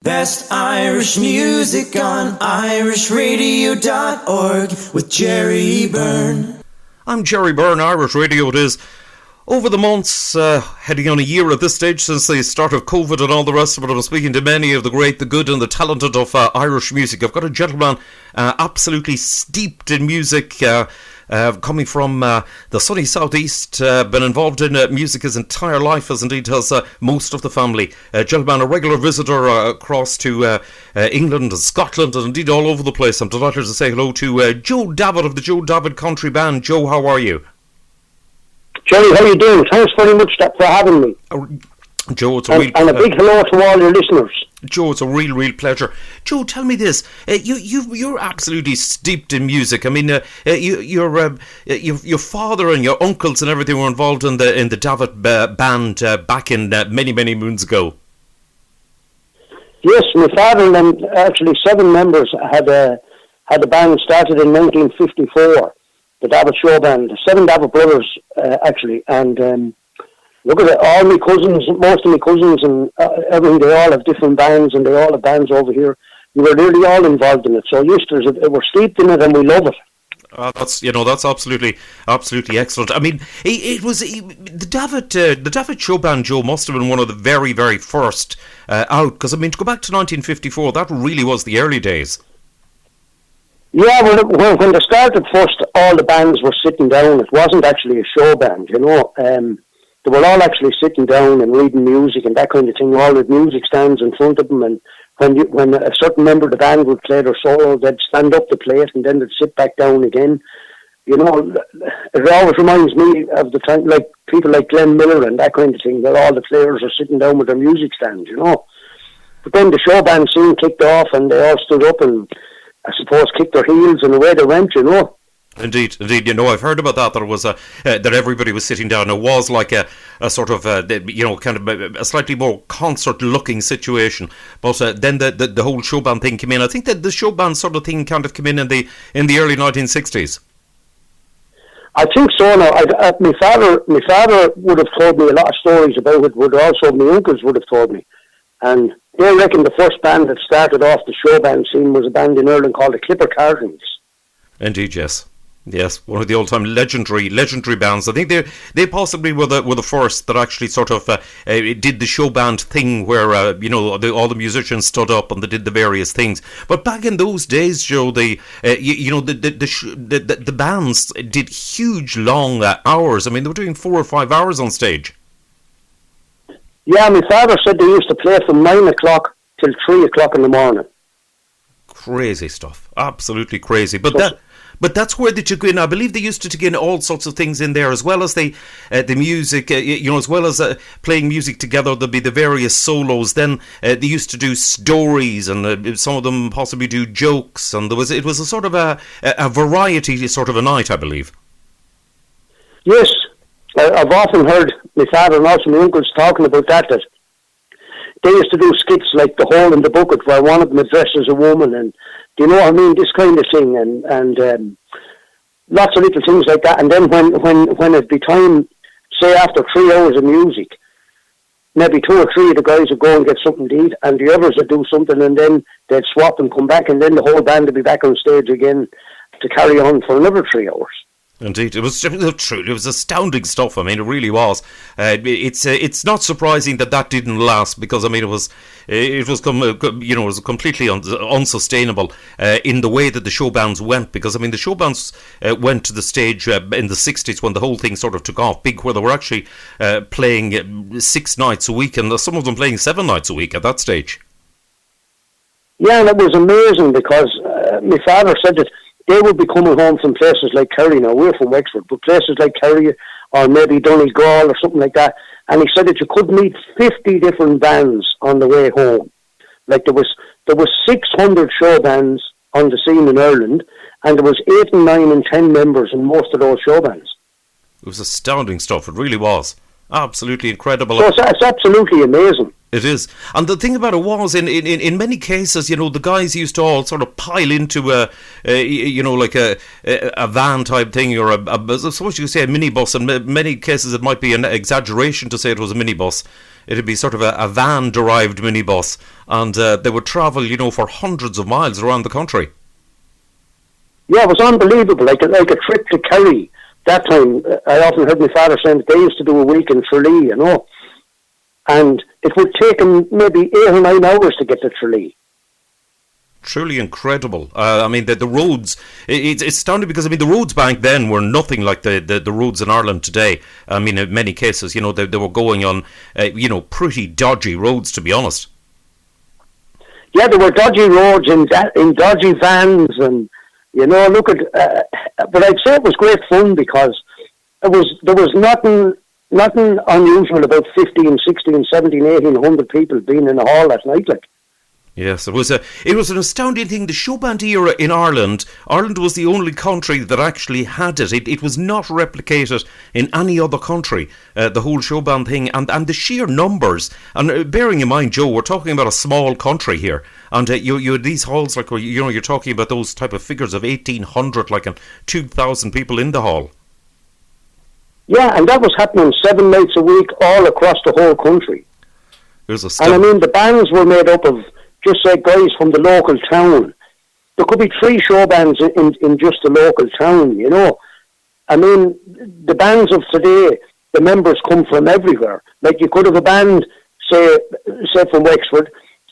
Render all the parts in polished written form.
Best Irish music on irishradio.org with Jerry Byrne. I'm Jerry Byrne, Irish Radio it is. Over the months, heading on a year at this stage since the start of COVID and all the rest of it, I'm speaking to many of the great, the good and the talented of Irish music. I've got a gentleman absolutely steeped in music, coming from the sunny southeast, been involved in music his entire life, as indeed has most of the family. Gentleman, a regular visitor across to England and Scotland and indeed all over the place. I'm delighted to say hello to Joe Davitt of the Joe Davitt Country Band. Joe, how are you? Jerry, how are you doing? Thanks very much for having me. Joe, it's a real and a big hello to all your listeners. Joe, it's a real pleasure. Joe, tell me this: you're absolutely steeped in music. I mean, your father and your uncles and everything were involved in the Davitt band back in many moons ago. Yes, my father and actually 7 members had a band started in 1954. The Davitt Showband, 7 Davitt brothers, actually, and look at it, all my cousins, most of my cousins and everything, they all have different bands, and they all have bands over here. We were nearly all involved in it, so we're steeped in it, and we love it. That's absolutely excellent. I mean, it was the Davitt Showband, Joe, must have been one of the very first out, because I mean, to go back to 1954, that really was the early days. Yeah, well, when they started first, all the bands were sitting down. It wasn't actually a show band, you know. They were all actually sitting down and reading music and that kind of thing, all with music stands in front of them. And when a certain member of the band would play their solo, they'd stand up to play it and then they'd sit back down again. You know, it always reminds me of the time, like people like Glenn Miller and that kind of thing, where all the players are sitting down with their music stands, you know. But then the show band scene kicked off and they all stood up and, I suppose, kicked their heels and away they went, you know. Indeed. You know, I've heard about that. There was that everybody was sitting down. It was like a sort of kind of a slightly more concert-looking situation. But then the whole showband thing came in. I think that the showband sort of thing kind of came in the early 1960s. I think so. Now, my father would have told me a lot of stories about it. Would also my uncles would have told me, and they reckon the first band that started off the showband scene was a band in Ireland called the Clipper Cartons. Indeed, yes. Yes, one of the old-time legendary bands. I think they possibly were the first that actually sort of did the show band thing, where all the musicians stood up and they did the various things. But back in those days, Joe, the bands did huge long hours. I mean, they were doing 4 or 5 hours on stage. Yeah, my father said they used to play from 9 o'clock till 3 o'clock in the morning. Crazy stuff, absolutely crazy. But that's where they took in. I believe they used to take in all sorts of things in there, as well as the music. As well as playing music together, there'd be the various solos. Then they used to do stories, and some of them possibly do jokes. And it was a sort of a variety sort of a night, I believe. Yes, I've often heard my father and also my uncles talking about that they used to do skits like The Hole in the Bucket, where one of them is dressed as a woman, and do you know what I mean? This kind of thing, and lots of little things like that. And then when it'd be time, say after 3 hours of music, maybe 2 or 3 of the guys would go and get something to eat, and the others would do something, and then they'd swap and come back, and then the whole band would be back on stage again to carry on for another 3 hours. Indeed, it was true. It was astounding stuff. I mean, it really was. It's not surprising that didn't last, because I mean it was completely unsustainable in the way that the show bands went. Because I mean the show bands went to the stage in the 60s when the whole thing sort of took off big, where they were actually playing 6 nights a week, and some of them playing 7 nights a week at that stage. Yeah, and it was amazing because my father said that they would be coming home from places like Kerry. Now, we're from Wexford, but places like Kerry or maybe Donegal or something like that. And he said that you could meet 50 different bands on the way home. Like there was 600 show bands on the scene in Ireland, and there was 8 and 9 and 10 members in most of those show bands. It was astounding stuff. It really was. Absolutely incredible. So it's absolutely amazing. It is. And the thing about it was, in many cases, the guys used to all sort of pile into a van type thing, or I suppose you could say a minibus. In many cases, it might be an exaggeration to say it was a minibus. it'd be sort of a van-derived minibus, and they would travel, for hundreds of miles around the country. Yeah, it was unbelievable, like a trip to Kerry. That time, I often heard my father saying that they used to do a week in Tralee, and it would take them maybe 8 or 9 hours to get to Tralee. Truly incredible. The roads, it's astounding because, the roads back then were nothing like the roads in Ireland today. In many cases, they were going on, pretty dodgy roads, to be honest. Yeah, there were dodgy roads in dodgy vans, and, but I'd say it was great fun because there was nothing unusual about 15, 16, 17, 1800 people being in a hall at night, like. Yes, it was an astounding thing. The showband era in Ireland was the only country that actually had it. It was not replicated in any other country, the whole showband thing, and the sheer numbers. And bearing in mind, Joe, we're talking about a small country here, and you had these halls, like, you're talking about those type of figures of 1,800, like, and 2,000 people in the hall. Yeah, and that was happening 7 nights a week all across the whole country. It was and the bands were made up of just say guys from the local town. There could be 3 show bands in just the local town, The bands of today, the members come from everywhere. Like, you could have a band, say from Wexford,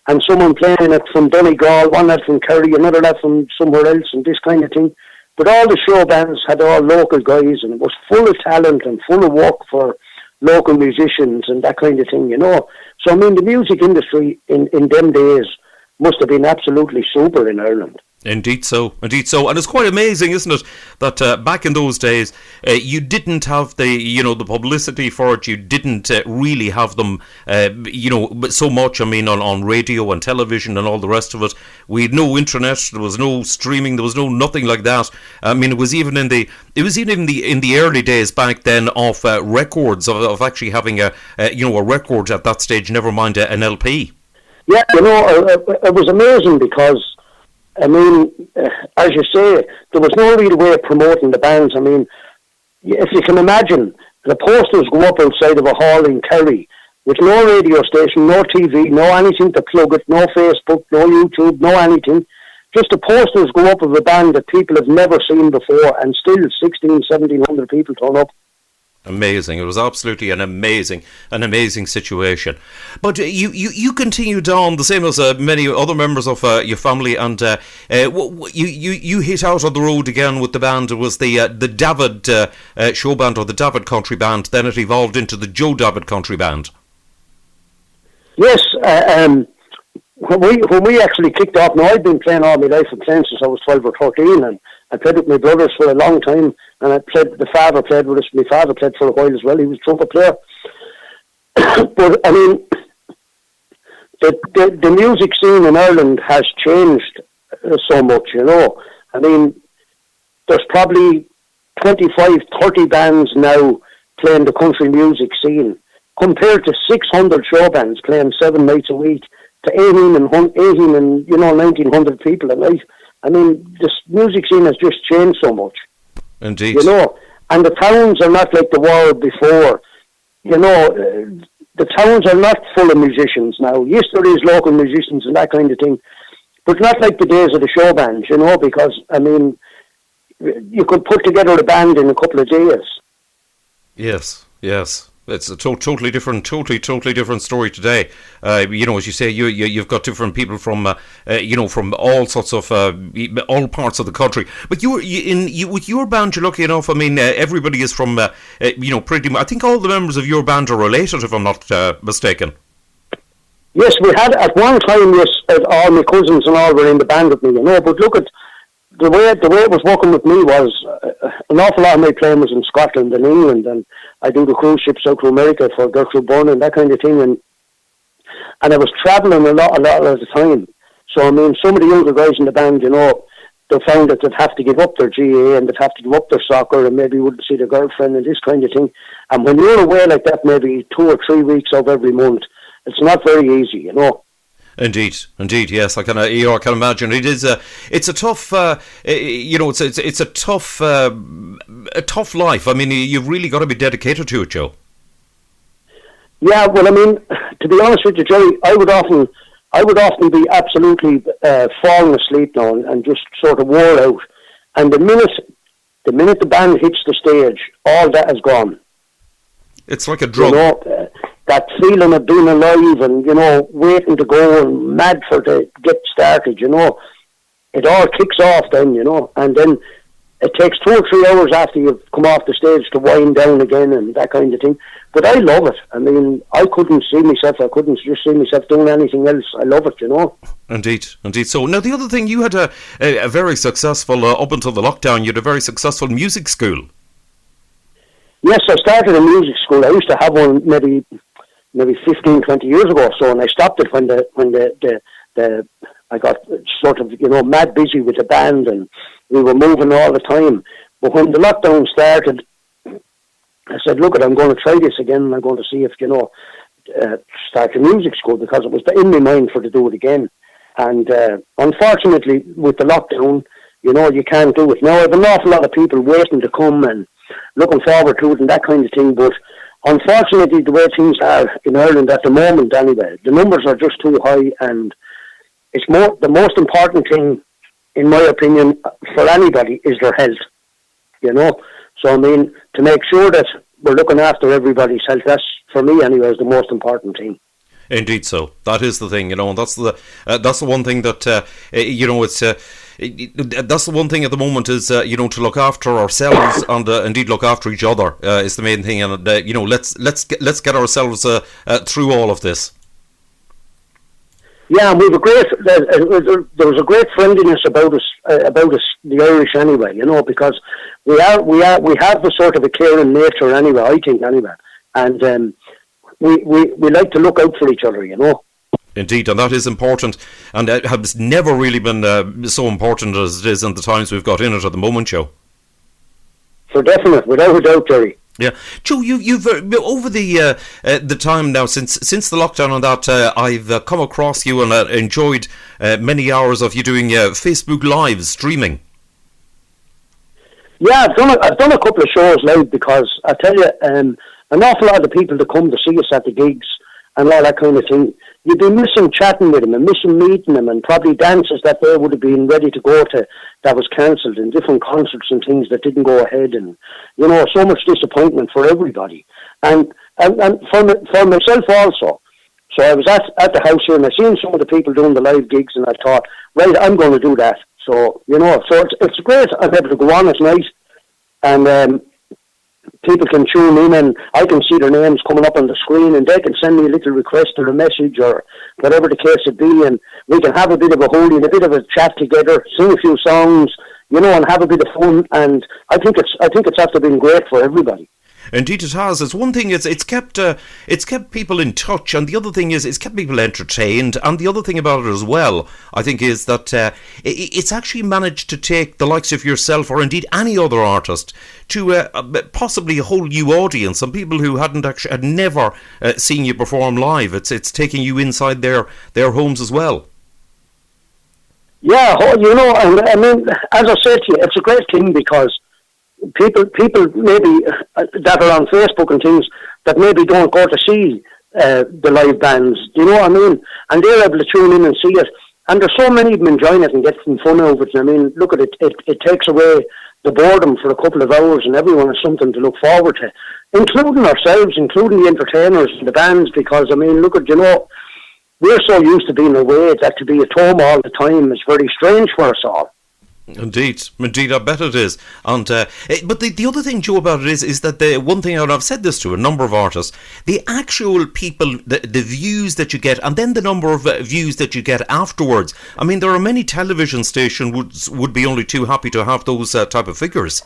and someone playing it from Donegal, one lad from Kerry, another lad from somewhere else, and this kind of thing. But all the show bands had all local guys, and it was full of talent and full of work for local musicians and that kind of thing, So, the music industry in them days must have been absolutely super in Ireland. Indeed so. And it's quite amazing, isn't it, that back in those days, you didn't have the publicity for it. You didn't really have them, so much, on radio and television and all the rest of it. We had no internet, there was no streaming, there was no nothing like that. It was even in the early days back then of records, of actually having a record at that stage, never mind an LP. Yeah, it was amazing because, as you say, there was no real way of promoting the bands. If you can imagine, the posters go up outside of a hall in Kerry with no radio station, no TV, no anything to plug it, no Facebook, no YouTube, no anything. Just the posters go up of a band that people have never seen before, and still 1,600, 1,700 people turn up. Amazing. It was absolutely an amazing situation. But you continued on the same as many other members of your family, and you hit out on the road again with the band. It was the Davitt Showband, or the Davitt Country Band. Then it evolved into the Joe Davitt Country Band. Yes, when we actually kicked off, now I've been playing all my life, and playing since I was 12 or 13, and I played with my brothers for a long time, and the father played with us. My father played for a while as well. He was a trumpet player. But, the music scene in Ireland has changed so much, There's probably 25, 30 bands now playing the country music scene, compared to 600 show bands playing 7 nights a week, to 18 and 1,900 people a night. This music scene has just changed so much. Indeed. And the towns are not like they were before. The towns are not full of musicians now. Yes, there is local musicians and that kind of thing, but not like the days of the show bands, because, you could put together a band in a couple of days. Yes. It's a totally different story today. As you say, you've got different people from from all sorts of all parts of the country. But with your band, you're lucky enough. Everybody is from pretty much. I think all the members of your band are related, if I'm not mistaken. Yes, we had at one time. Yes, all my cousins and all were in the band with me. But look at the way it was working with me was an awful lot of my playing was in Scotland and England, and I do the cruise ships out to America for Gertrude Byrne and that kind of thing, and I was travelling a lot of the time. So some of the younger guys in the band, they found that they'd have to give up their GA and they'd have to give up their soccer and maybe wouldn't see their girlfriend and this kind of thing. And when you're away like that, maybe 2 or 3 weeks of every month, it's not very easy, Indeed, yes, I can imagine. It's a tough, it's a tough life. You've really got to be dedicated to it, Joe. Yeah, well, I mean, to be honest with you, Jerry, I would often be absolutely falling asleep now and just sort of wore out. And the minute the band hits the stage, all that is gone. It's like a drug. That feeling of being alive and, waiting to go and mad for to get started, it all kicks off then, and then it takes 2 or 3 hours after you've come off the stage to wind down again and that kind of thing. But I love it. I mean, I couldn't see myself doing anything else. I love it, Indeed. So, now the other thing, you had a very successful, up until the lockdown, you had a very successful music school. Yes, I started a music school. I used to have one maybe 15, 20 years ago or so, and I stopped it when I got sort of, mad busy with the band and we were moving all the time. But when the lockdown started, I said, look, I'm going to try this again, and I'm going to see if, start a music school, because it was in my mind to do it again. And unfortunately, with the lockdown, you can't do it. Now, I have an awful lot of people waiting to come and looking forward to it and that kind of thing, but unfortunately, the way things are in Ireland at the moment anyway, the numbers are just too high, and the most important thing, in my opinion, for anybody is their health, So, I mean, to make sure that we're looking after everybody's health, that's, for me anyway, is the most important thing. Indeed, so that is the thing, and that's the one thing that that's the one thing at the moment is to look after ourselves and indeed look after each other is the main thing, and let's get ourselves through all of this. Yeah, and there was a great friendliness about us, the Irish anyway, because we have the sort of a caring nature anyway, I think anyway, and we like to look out for each other, Indeed, and that is important, and it has never really been so important as it is in the times we've got in it at the moment, Joe. For definite, without a doubt, Jerry. Yeah, Joe, you've over the time now since the lockdown and that, I've come across you and enjoyed many hours of you doing Facebook Live streaming. Yeah, I've done a couple of shows live, because I tell you, an awful lot of the people that come to see us at the gigs and all that kind of thing, you'd be missing chatting with them and missing meeting them, and probably dances that they would have been ready to go to that was cancelled, and different concerts and things that didn't go ahead, and so much disappointment for everybody, and for myself also. So I was at the house here, and I seen some of the people doing the live gigs, and I thought, right, I'm going to do that. So so it's great. I'm able to go on at night, and people can tune in, and I can see their names coming up on the screen, and they can send me a little request or a message or whatever the case would be, and we can have a bit of a holy and a bit of a chat together, sing a few songs, and have a bit of fun. And I think it's after been great for everybody. Indeed, it has. It's one thing. It's kept people in touch, and the other thing is it's kept people entertained. And the other thing about it as well, I think, is that it's actually managed to take the likes of yourself, or indeed any other artist, to possibly a whole new audience, and people who had never seen you perform live. It's taking you inside their homes as well. Yeah, and I mean, as I said to you, it's a great thing, because people maybe that are on Facebook and things that maybe don't go to see the live bands, you know what I mean? And they're able to tune in and see it. And there's so many of them enjoying it and getting fun out of it. I mean, look at it, it takes away the boredom for a couple of hours, and everyone has something to look forward to, including ourselves, including the entertainers and the bands, because, I mean, look at, we're so used to being away that to be at home all the time is very strange for us all. Indeed, I bet it is. And but the other thing, Joe, about it is that the one thing, and I've said this to a number of artists, the actual people, the views that you get, and then the number of views that you get afterwards. I mean, there are many television stations would be only too happy to have those type of figures.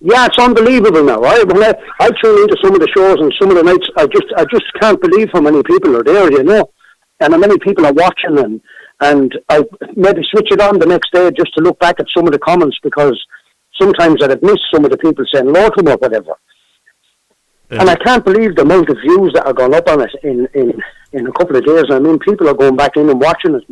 Yeah, it's unbelievable now. I tune into some of the shows, and some of the nights I just can't believe how many people are there, and how many people are watching, and I maybe switch it on the next day just to look back at some of the comments, because sometimes I'd missed some of the people saying hello to them or whatever. And I can't believe the amount of views that are gone up on it in a couple of days. I mean, people are going back in and watching it,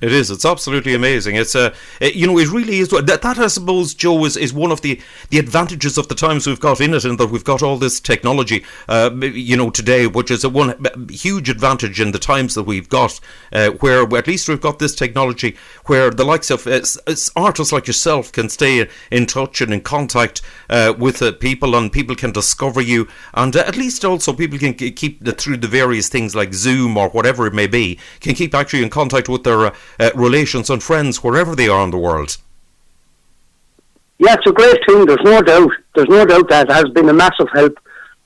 It is. It's absolutely amazing. It's it really is. That I suppose, Joe, is one of the advantages of the times we've got in it, and that we've got all this technology, today, which is one huge advantage in the times that we've got, where at least we've got this technology, where the likes of artists like yourself can stay in touch and in contact with people, and people can discover you, and at least also people can keep through the various things like Zoom or whatever it may be, can keep actually in contact with their relations and friends wherever they are in the world. Yeah, it's a great thing. There's no doubt. There's no doubt that has been a massive help,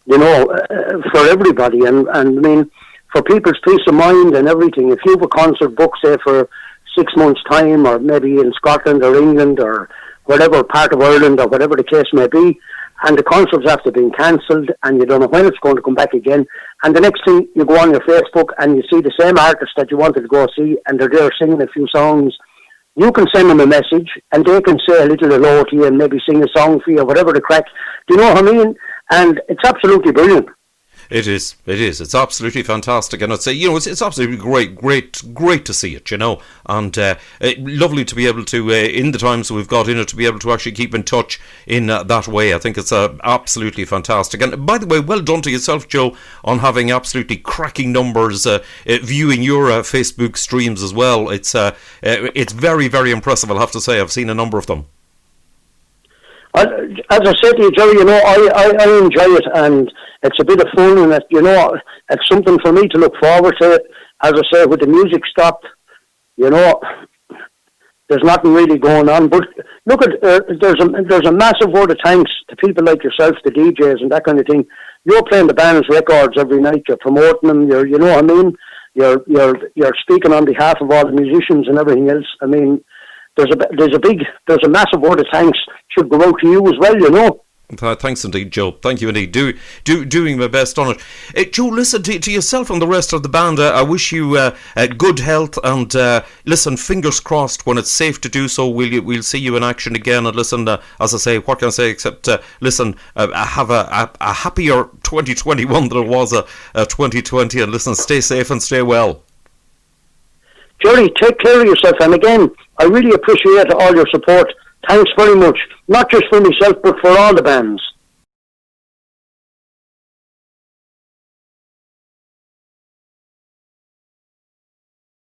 for everybody. And I mean, for people's peace of mind and everything. If you have a concert booked, say, for 6 months' time, or maybe in Scotland or England or whatever part of Ireland or whatever the case may be, and the concert's after being cancelled, and you don't know when it's going to come back again, and the next thing you go on your Facebook and you see the same artist that you wanted to go see, and they're there singing a few songs, you can send them a message, and they can say a little hello to you and maybe sing a song for you or whatever the crack. Do you know what I mean? And it's absolutely brilliant. It is. It's absolutely fantastic, and it's absolutely great to see it, and lovely to be able to, in the times we've got in it, to be able to actually keep in touch in that way. I think it's absolutely fantastic. And by the way, well done to yourself, Joe, on having absolutely cracking numbers, viewing your Facebook streams as well. It's very, very impressive, I'll have to say. I've seen a number of them. As I said to you, Joe, I enjoy it, and it's a bit of fun, and it's something for me to look forward to. As I say, with the music stopped, there's nothing really going on. But look at there's a massive word of thanks to people like yourself, the DJs and that kind of thing. You're playing the band's records every night. You're promoting them. You know what I mean? You're speaking on behalf of all the musicians and everything else. I mean, there's a massive word of thanks should go out to you as well, Thanks indeed, Joe. Thank you indeed. Doing my best on it. Joe, listen to yourself and the rest of the band. I wish you good health, and listen, fingers crossed when it's safe to do so. We'll see you in action again. And listen, as I say, what can I say except listen, have a happier 2021 than it was a 2020. And listen, stay safe and stay well. Jerry, take care of yourself, and again, I really appreciate all your support. Thanks very much, not just for myself, but for all the bands.